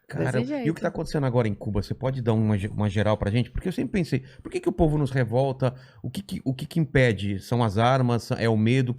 Cara, desse jeito. e o que tá acontecendo agora em Cuba? Você pode dar uma geral pra gente? Porque eu sempre pensei, por que o povo nos revolta? O que impede? São as armas? É o medo?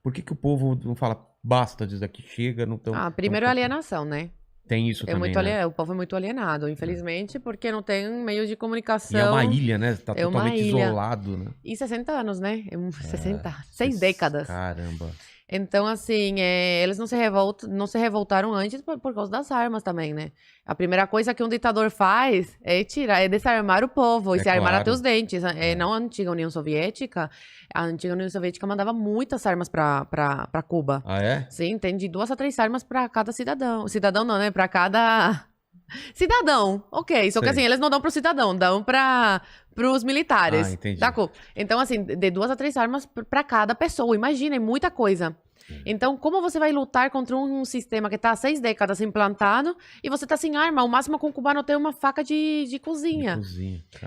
Por que o povo não fala, basta disso daqui, chega, não tão... Primeiro é alienação, né? Tem isso também, né? O povo é muito alienado, infelizmente, porque não tem meio de comunicação. E é uma ilha, né? Tá É uma totalmente ilha. isolado, né? E 60 anos, né? 6 décadas. Caramba. Então, assim, eles não se revoltaram antes por causa das armas também, né? A primeira coisa que um ditador faz é desarmar o povo e se armar até os dentes. Não a antiga União Soviética. A antiga União Soviética mandava muitas armas pra Cuba. Ah, é? Sim, tem de 2 a 3 armas pra cada cidadão. Cidadão não, né? Pra cada... Cidadão, ok. Só que assim, eles não dão pro cidadão, dão pros militares. Entendi. Tá? Então, assim, de 2 a 3 armas pra cada pessoa. Imagina, é muita coisa. Então, como você vai lutar contra um sistema que tá há 6 décadas implantado e você tá sem arma? O máximo que um cubano tem é uma faca de cozinha.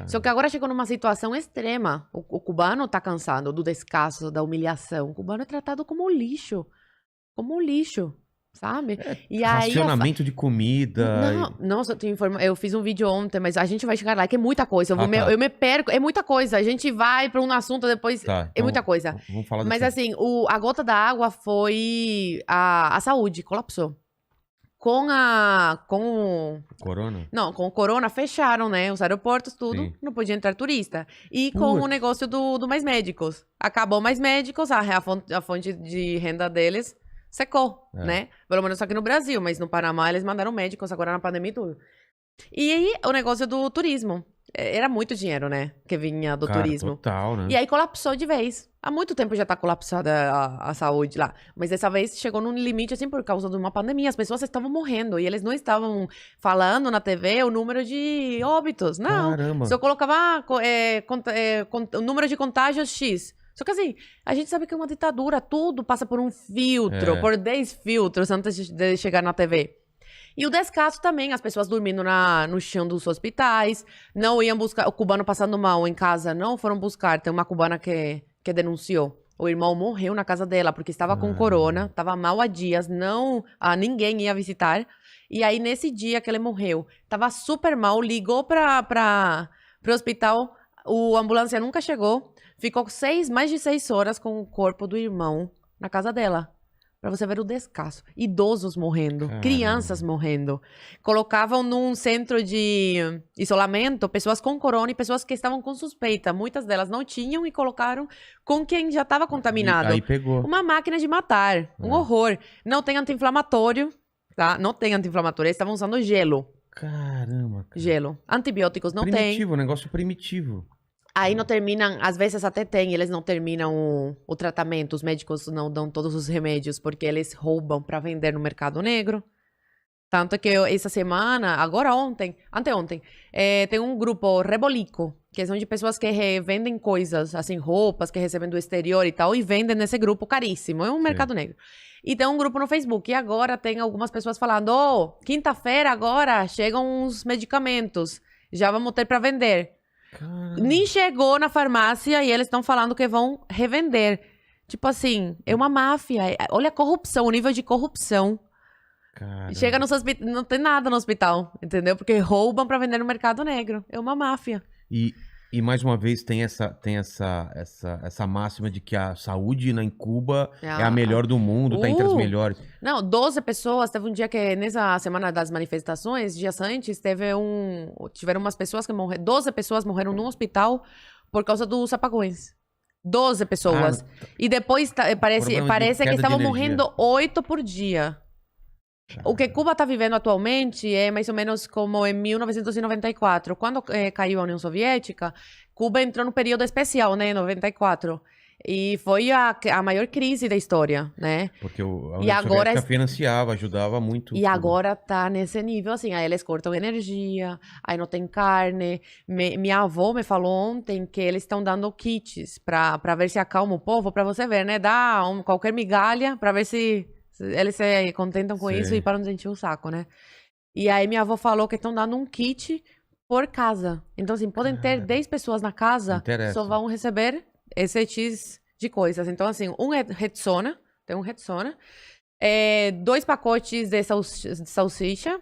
Só que agora chegou numa situação extrema. O cubano tá cansado do descaso, da humilhação. O cubano é tratado como lixo. Como lixo. Sabe? E racionamento de comida. Não, eu fiz um vídeo ontem, mas a gente vai chegar lá, que é muita coisa. Eu me perco, é muita coisa. A gente vai para um assunto depois. É muita coisa. Vamos falar mas assim, a gota da água foi a saúde, colapsou. Com Corona? Não, com o corona fecharam, né? Os aeroportos, tudo. Sim. Não podia entrar turista. E com o negócio do Mais Médicos. Acabou Mais Médicos, a fonte de renda deles secou, né? Pelo menos aqui no Brasil, mas no Panamá eles mandaram médicos agora na pandemia e tudo. E aí, o negócio do turismo. Era muito dinheiro, né? Que vinha do turismo. Total, né? E aí colapsou de vez. Há muito tempo já tá colapsada a saúde lá. Mas dessa vez chegou num limite, assim, por causa de uma pandemia. As pessoas estavam morrendo. E eles não estavam falando na TV o número de óbitos. Não. Caramba. Só colocava o número de contágios X. Só que assim, a gente sabe que é uma ditadura, tudo passa por um filtro, por 10 filtros antes de chegar na TV. E o descaso também, as pessoas dormindo no chão dos hospitais, não iam buscar, o cubano passando mal em casa, não foram buscar. Tem uma cubana que denunciou. O irmão morreu na casa dela, porque estava com corona, estava mal há dias, ninguém ia visitar. E aí, nesse dia que ele morreu, estava super mal, ligou para o hospital, a ambulância nunca chegou. Ficou mais de 6 horas com o corpo do irmão na casa dela. Pra você ver o descaso. Idosos morrendo. Caramba. Crianças morrendo. Colocavam num centro de isolamento pessoas com corona e pessoas que estavam com suspeita. Muitas delas não tinham e colocaram com quem já estava contaminado. Aí pegou. Uma máquina de matar. Um horror. Não tem anti-inflamatório, tá? Não tem anti-inflamatório. Eles estavam usando gelo. Caramba. Cara. Gelo. Antibióticos não tem. Primitivo, negócio primitivo. Aí não terminam, às vezes até tem, eles não terminam o tratamento, os médicos não dão todos os remédios, porque eles roubam para vender no mercado negro. Tanto que essa semana, anteontem, tem um grupo Rebolico, que são de pessoas que revendem coisas, assim, roupas que recebem do exterior e tal, e vendem nesse grupo caríssimo, é um mercado negro. E tem um grupo no Facebook, e agora tem algumas pessoas falando, quinta-feira agora chegam uns medicamentos, já vamos ter para vender. Caramba. Nem chegou na farmácia e eles estão falando que vão revender. Tipo assim, é uma máfia. Olha a corrupção, o nível de corrupção. Caramba. Chega nos hospitais, não tem nada no hospital, entendeu? Porque roubam pra vender no mercado negro. É uma máfia. E mais uma vez tem essa máxima de que a saúde em Cuba é a melhor do mundo, tá entre as melhores. Não, 12 pessoas, teve um dia que nessa semana das manifestações, dias antes, tiveram umas pessoas que morreram, 12 pessoas morreram no hospital por causa dos apagões. 12 pessoas. E depois parece que estavam morrendo 8 por dia. O que Cuba está vivendo atualmente é mais ou menos como em 1994. Quando caiu a União Soviética, Cuba entrou no período especial, né, em 94. E foi a maior crise da história, né? Porque a União Soviética financiava, ajudava muito. E agora tá nesse nível, assim, aí eles cortam energia, aí não tem carne. Minha avó me falou ontem que eles estão dando kits pra ver se acalma o povo, pra você ver, né? Dá qualquer migalha pra ver se eles se contentam com isso e param de encher o saco, né? E aí minha avó falou que estão dando um kit por casa. Então, assim, podem ter 10 pessoas na casa, só vão receber esse X de coisas. Então, assim, tem um Rexona, 2 pacotes de salsicha,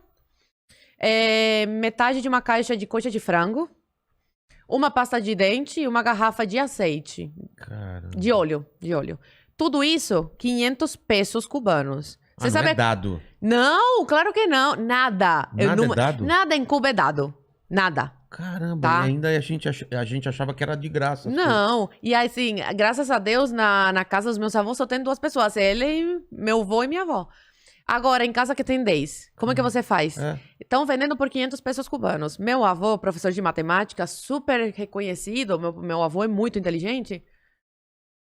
metade de uma caixa de coxa de frango, uma pasta de dente e uma garrafa de azeite. Caramba. De óleo. Tudo isso, 500 pesos cubanos. Você sabe... Não é dado. Não, claro que não. Nada. Nada é dado? Nada em Cuba é dado. Nada. Caramba, Tá. e ainda a gente achava que era de graça. Não. E assim, graças a Deus, na casa dos meus avós só tem 2 pessoas. Ele, meu avô e minha avó. Agora, em casa que tem 10, como é que você faz? Estão vendendo por 500 pesos cubanos. Meu avô, professor de matemática, super reconhecido, meu avô é muito inteligente,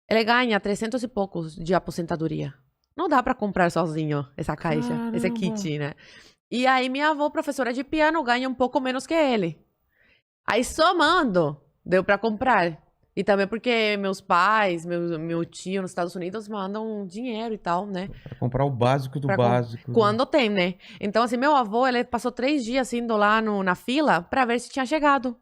ele ganha 300 e poucos de aposentadoria. Não dá pra comprar sozinho essa caixa, esse kit, né? E aí, minha avó, professora de piano, ganha um pouco menos que ele. Aí, somando, deu pra comprar. E também porque meus pais, meu tio nos Estados Unidos mandam dinheiro e tal, né? Pra comprar o básico do básico. Quando tem, né? Então, assim, meu avô, ele passou 3 dias indo lá na fila pra ver se tinha chegado.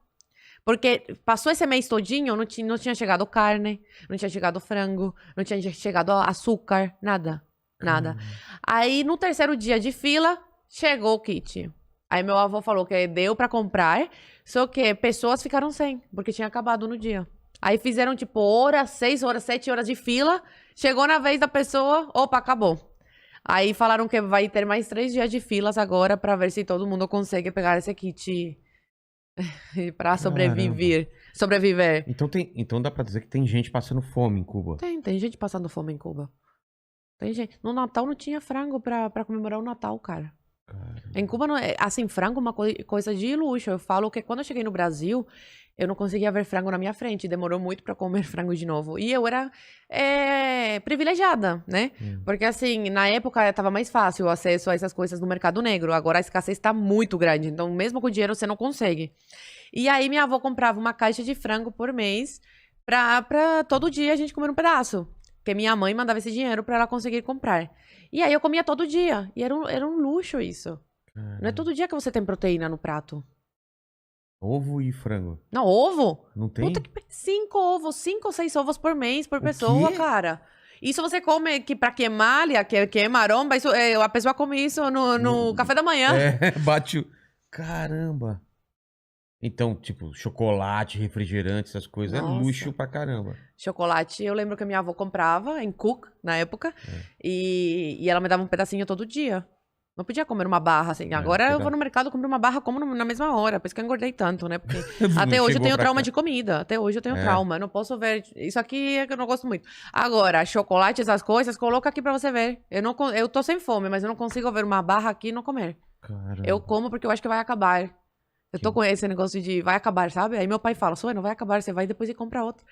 Porque passou esse mês todinho, não tinha chegado carne, não tinha chegado frango, não tinha chegado açúcar, nada. Nada. Aí, no 3º dia de fila, chegou o kit. Aí, meu avô falou que deu pra comprar, só que pessoas ficaram sem, porque tinha acabado no dia. Aí, fizeram, tipo, 6 horas, 7 horas de fila. Chegou na vez da pessoa, opa, acabou. Aí, falaram que vai ter mais 3 dias de filas agora pra ver se todo mundo consegue pegar esse kit pra sobreviver. Então dá pra dizer que tem gente passando fome em Cuba. Tem gente passando fome em Cuba. Tem gente. No Natal não tinha frango pra comemorar o Natal, cara. Em Cuba, não, assim, frango é uma coisa de luxo. Eu falo que quando eu cheguei no Brasil, eu não conseguia ver frango na minha frente. Demorou muito pra comer frango de novo. E eu era privilegiada, né? Porque, assim, na época tava mais fácil o acesso a essas coisas no mercado negro. Agora a escassez tá muito grande. Então, mesmo com dinheiro, você não consegue. E aí, minha avó comprava uma caixa de frango por mês pra todo dia a gente comer um pedaço. Porque minha mãe mandava esse dinheiro pra ela conseguir comprar. E aí eu comia todo dia. E era um luxo isso. Não é todo dia que você tem proteína no prato. Ovo e frango. Não, ovo? Não tem? Puta que... 5 ovos, 5 ou 6 ovos por mês, por pessoa, cara. Isso você come que pra queimar, que é maromba, isso, a pessoa come isso no café da manhã. Bate o... Caramba. Então, tipo, chocolate, refrigerante, essas coisas, Nossa. é luxo pra caramba. Chocolate, eu lembro que a minha avó comprava em Cook, na época, e ela me dava um pedacinho todo dia. Não podia comer uma barra, assim. Agora eu vou no mercado, compro uma barra, como na mesma hora. Por isso que eu engordei tanto, né? Porque até hoje eu tenho trauma de comida. Até hoje eu tenho trauma. Eu não posso ver... Isso aqui é que eu não gosto muito. Agora, chocolate, essas coisas, coloca aqui pra você ver. Eu tô sem fome, mas eu não consigo ver uma barra aqui e não comer. Caramba. Eu como porque eu acho que vai acabar. Eu tô com esse negócio de vai acabar, sabe? Aí meu pai fala, Sônia, não vai acabar, você vai depois e compra outra,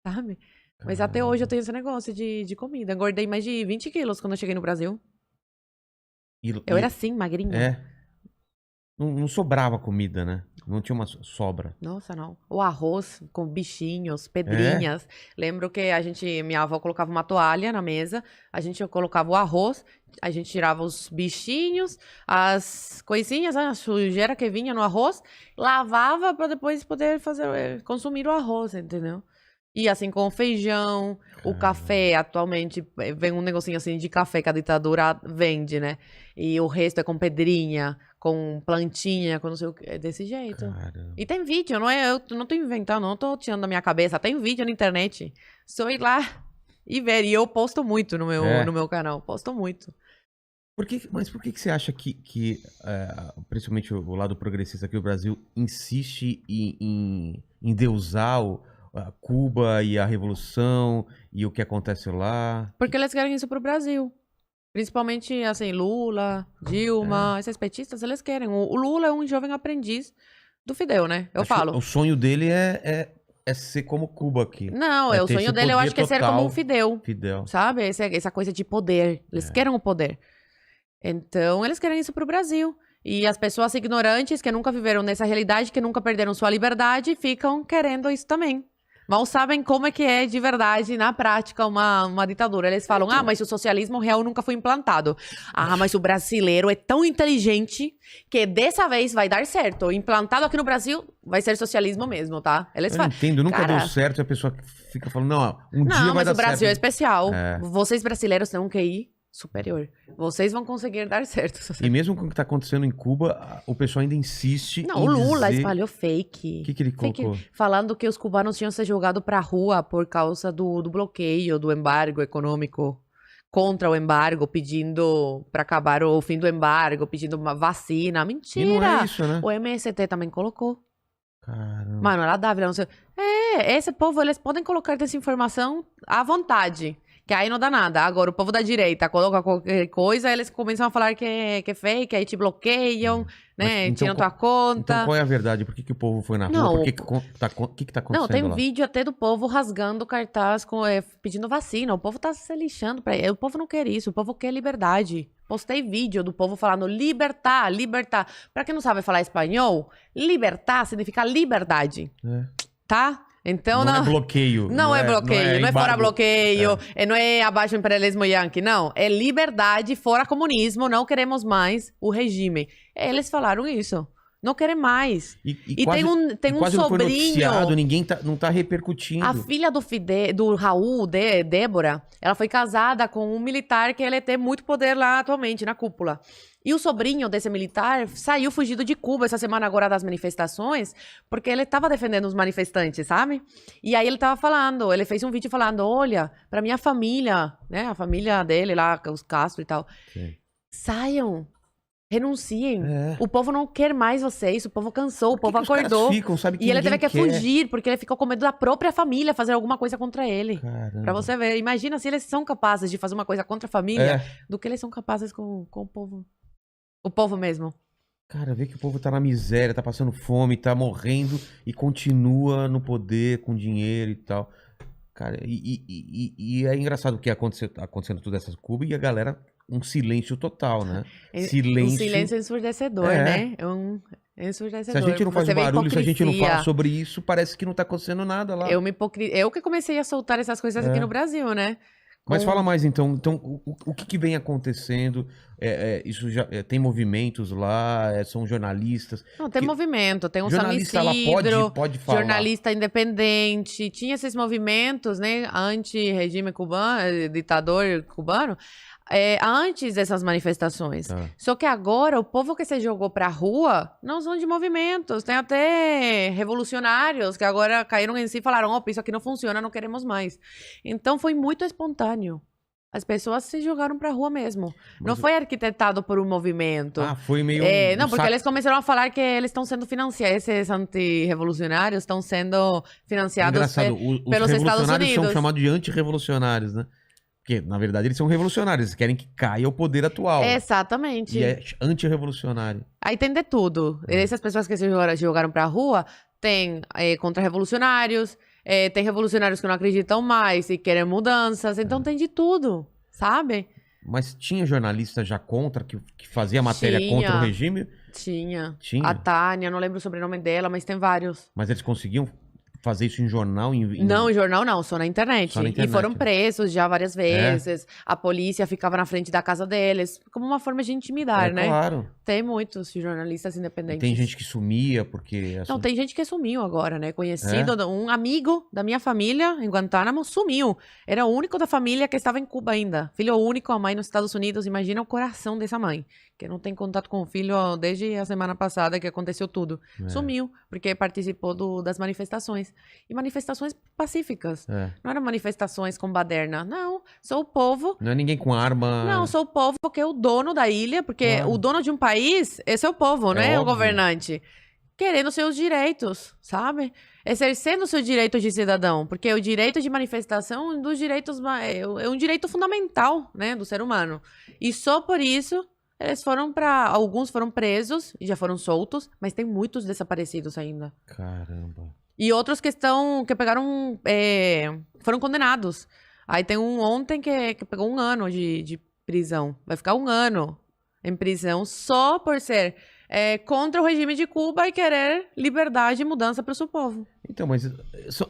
sabe? Mas até hoje eu tenho esse negócio de comida. Engordei mais de 20 quilos quando eu cheguei no Brasil. Eu era assim, magrinha. Não sobrava comida, né? Não tinha uma sobra. Nossa, não. O arroz com bichinhos, pedrinhas. Lembro que minha avó colocava uma toalha na mesa, a gente colocava o arroz, a gente tirava os bichinhos, as coisinhas, a sujeira que vinha no arroz, lavava para depois poder consumir o arroz, entendeu? E assim, com o feijão, o café, atualmente, vem um negocinho assim de café que a ditadura vende, né? E o resto é com pedrinha, com plantinha, com não sei o que, é desse jeito. Caramba. E tem vídeo, eu não tô inventando, não tô tirando da minha cabeça, tem vídeo na internet. Só ir lá e ver, e eu posto muito no meu canal, posto muito. Mas por que você acha que principalmente o lado progressista aqui do Brasil, insiste em endeusar Cuba e a Revolução e o que acontece lá? Porque eles querem isso pro Brasil. Principalmente, assim, Lula, Dilma, esses petistas, eles querem. O Lula é um jovem aprendiz do Fidel, né? Eu falo. O sonho dele é ser como Cuba aqui. Não, o sonho dele eu acho que é ser como o Fidel. Sabe? Essa coisa de poder. Eles querem o poder. Então, eles querem isso pro Brasil. E as pessoas ignorantes que nunca viveram nessa realidade, que nunca perderam sua liberdade, ficam querendo isso também. Mal sabem como é que é de verdade, na prática, uma ditadura. Eles falam, mas o socialismo real nunca foi implantado. Mas o brasileiro é tão inteligente que dessa vez vai dar certo. Implantado aqui no Brasil, vai ser socialismo mesmo, tá? Eu não entendo, nunca deu certo e a pessoa fica falando, dia vai dar certo. Não, mas o Brasil é especial. Vocês brasileiros têm que ir superior. Vocês vão conseguir dar certo. E mesmo com o que tá acontecendo em Cuba, o pessoal ainda insiste Não, em o Lula dizer... espalhou fake. O que ele colocou? Falando que os cubanos tinham se jogado pra rua por causa do bloqueio, do embargo econômico. Contra o embargo, pedindo pra acabar o fim do embargo, pedindo uma vacina. Mentira! E não é isso, né? O MST também colocou. Caramba. Manuela Dávila, não sei. Esse povo, eles podem colocar desinformação à vontade. Que aí não dá nada. Agora, o povo da direita coloca qualquer coisa, eles começam a falar que é fake, aí te bloqueiam, né? Então, Tiram tua conta. Então, qual é a verdade? Por que o povo foi na rua? Não, Por que tá acontecendo não, tem lá? vídeo até do povo rasgando cartaz pedindo vacina. O povo tá se lixando pra ele. O povo não quer isso, o povo quer liberdade. Postei vídeo do povo falando libertar, libertar. Pra quem não sabe falar espanhol, libertar significa liberdade, tá? Então não é bloqueio. Não é bloqueio, não é fora bloqueio, não é abaixo o imperialismo yankee, não. É liberdade, fora comunismo, não queremos mais o regime. Eles falaram isso. Não querem mais. E quase, tem um quase sobrinho. Não ninguém não tá repercutindo. A filha do Raul, Débora, ela foi casada com um militar que ele tem muito poder lá atualmente, na cúpula. E o sobrinho desse militar saiu fugido de Cuba essa semana agora das manifestações, porque ele estava defendendo os manifestantes, sabe? E aí ele estava falando, ele fez um vídeo falando, olha, para minha família, né, a família dele lá, os Castro e tal, saiam. Renunciem. O povo não quer mais vocês. O povo cansou, o povo acordou. Sabe que e ele teve que fugir, porque ele ficou com medo da própria família fazer alguma coisa contra ele. Caramba. Pra você ver. Imagina se eles são capazes de fazer uma coisa contra a família, do que eles são capazes com o povo. O povo mesmo. Cara, vê que o povo tá na miséria, tá passando fome, tá morrendo e continua no poder, com dinheiro e tal. Cara, e é engraçado o que acontecendo tudo essas Cuba e a galera... Um silêncio total, né? Um silêncio ensurdecedor, né? É ensurdecedor. Se a gente não faz barulho, se a gente não fala sobre isso, parece que não tá acontecendo nada lá. Eu que comecei a soltar essas coisas aqui no Brasil, né? Mas fala mais então. Então, o que vem acontecendo? Isso já tem movimentos lá? São jornalistas? Não, tem movimento. Tem um jornalista lá pode falar. Jornalista independente. Tinha esses movimentos, né? Anti-regime cubano, ditador cubano. Antes dessas manifestações. Só que agora, o povo que se jogou pra rua não são de movimentos. Tem até revolucionários que agora caíram em si e falaram, opa, isso aqui não funciona, não queremos mais. Então, foi muito espontâneo. As pessoas se jogaram pra rua mesmo. Não foi arquitetado por um movimento. Foi meio... não, porque eles começaram a falar que eles estão sendo financiados, esses antirrevolucionários estão sendo financiados pelos Estados Unidos. São chamados de antirrevolucionários, né? Porque, na verdade, eles são revolucionários. Eles querem que caia o poder atual. Exatamente. E é antirrevolucionário. Aí tem de tudo. Essas pessoas que se jogaram pra rua, tem contra-revolucionários, tem revolucionários que não acreditam mais e querem mudanças. Então tem de tudo, sabe? Mas tinha jornalista já contra, que fazia matéria contra o regime? Tinha. A Tânia, não lembro o sobrenome dela, mas tem vários. Mas eles conseguiam fazer isso em jornal? Não, em jornal não, só na internet. E foram presos já várias vezes. A polícia ficava na frente da casa deles, como uma forma de intimidar, né? Claro. Tem muitos jornalistas independentes. Tem gente que sumia porque... Não, tem gente que sumiu agora, né? Conhecido, um amigo da minha família em Guantánamo sumiu. Era o único da família que estava em Cuba ainda. Filho único, a mãe nos Estados Unidos. Imagina o coração dessa mãe, que não tem contato com o filho desde a semana passada que aconteceu tudo. Sumiu, porque participou das manifestações. E manifestações pacíficas. Não eram manifestações com baderna. Não, sou o povo... Não é ninguém com arma... Não, sou o povo que é o dono da ilha, porque o dono de um país, esse é o povo, né? O governante. Querendo seus direitos, sabe? Exercendo seu direito de cidadão. Porque o direito de manifestação é um direito fundamental, né? Do ser humano. E só por isso... Alguns foram presos e já foram soltos, mas tem muitos desaparecidos ainda. Caramba. E outros que pegaram... foram condenados. Aí tem um ontem que pegou 1 ano de prisão. Vai ficar 1 ano em prisão só por ser contra o regime de Cuba e querer liberdade e mudança para o seu povo. Então, mas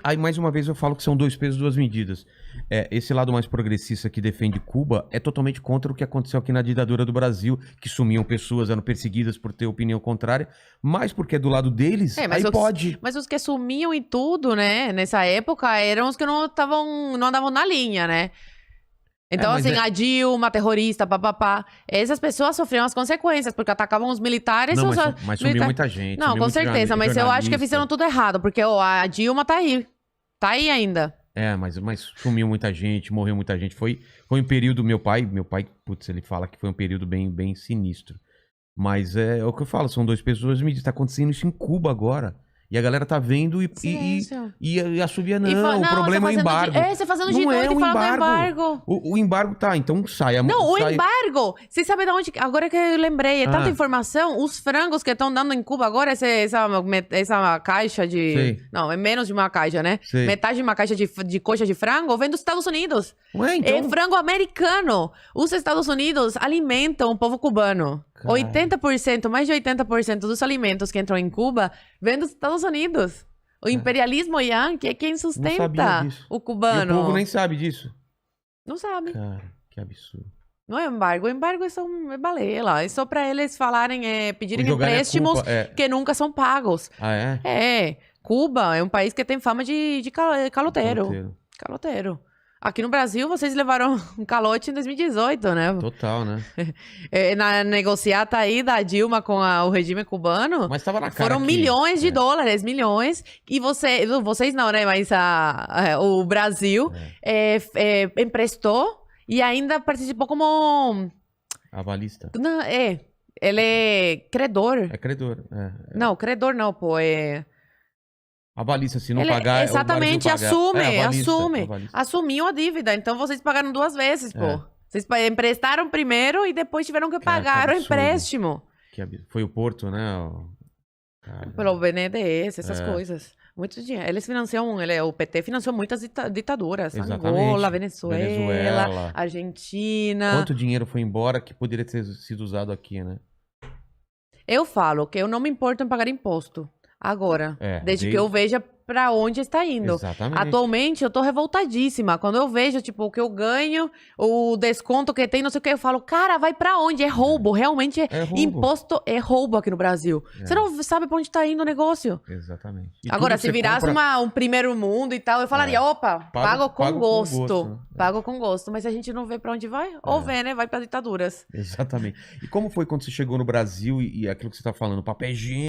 aí mais uma vez eu falo que são 2 pesos, 2 medidas. Esse lado mais progressista que defende Cuba é totalmente contra o que aconteceu aqui na ditadura do Brasil, que sumiam pessoas, eram perseguidas por ter opinião contrária, mas porque é do lado deles, aí pode. Mas os que sumiam e tudo, né, nessa época, eram os que não andavam na linha, né? Então, mas assim, a Dilma, terrorista, papapá. Essas pessoas sofriam as consequências, porque atacavam os militares. Não, os mas sumiu muita gente. Não, sumiu com muito certeza, mas eu acho que jornalista. fizeram tudo errado, porque ó, a Dilma tá aí. Tá aí ainda. Mas sumiu muita gente, morreu muita gente. Foi um período, meu pai, putz, ele fala que foi um período bem sinistro. Mas é o que eu falo, são 2 pessoas, me diz, tá acontecendo isso em Cuba agora. E a galera tá vendo e assobia, não, o problema é o embargo. Você fazendo não G2 é e falando do embargo. O embargo tá, então sai. Não, o sai... embargo! Vocês sabem de onde... Agora que eu lembrei, é tanta informação, os frangos que estão dando em Cuba agora, essa caixa de... Sei. Não, é menos de uma caixa, né? Sei. Metade de uma caixa de coxa de frango vem dos Estados Unidos. Ué, então... É frango americano. Os Estados Unidos alimentam o povo cubano. Cara. 80%, mais de 80% dos alimentos que entram em Cuba vêm dos Estados Unidos. O imperialismo yankee é quem sustenta o cubano. E o povo nem sabe disso. Não sabe. Cara, que absurdo. Não é embargo. O embargo é balela. É só pra eles falarem, pedirem empréstimos que nunca são pagos. Ah, é? É. Cuba é um país que tem fama de caloteiro. Caloteiro. Aqui no Brasil, vocês levaram um calote em 2018, né? Total, né? Na negociata aí da Dilma com o regime cubano, mas tava na cara foram milhões de dólares, milhões. E vocês não, né? Mas o Brasil emprestou e ainda participou como... Avalista. Não, ele é credor. É credor, Não, credor não, pô, Avalista, se não ele, pagar... exatamente, avalista. Assumiu a dívida, então vocês pagaram 2 vezes, pô. Vocês emprestaram primeiro e depois tiveram que pagar o empréstimo. Foi o Porto, né? Pelo BNDES, essas coisas. Muito dinheiro. Eles financiam, o PT financiou muitas ditaduras. Exatamente. Angola, Venezuela, Argentina. Quanto dinheiro foi embora que poderia ter sido usado aqui, né? Eu falo que eu não me importo em pagar imposto. Agora, desde que eu veja pra onde está indo. Exatamente. Atualmente, eu tô revoltadíssima. Quando eu vejo, tipo, o que eu ganho, o desconto que tem, não sei o que, eu falo, cara, vai pra onde? É roubo. Realmente, roubo. Imposto é roubo aqui no Brasil. Você não sabe pra onde tá indo o negócio. Exatamente. E agora, se virasse um primeiro mundo e tal, eu falaria, opa, pago com gosto. Né? Pago com gosto. Mas a gente não vê pra onde vai, ou vê, né? Vai pra ditaduras. Exatamente. E como foi quando você chegou no Brasil e aquilo que você tá falando, papel higiênico?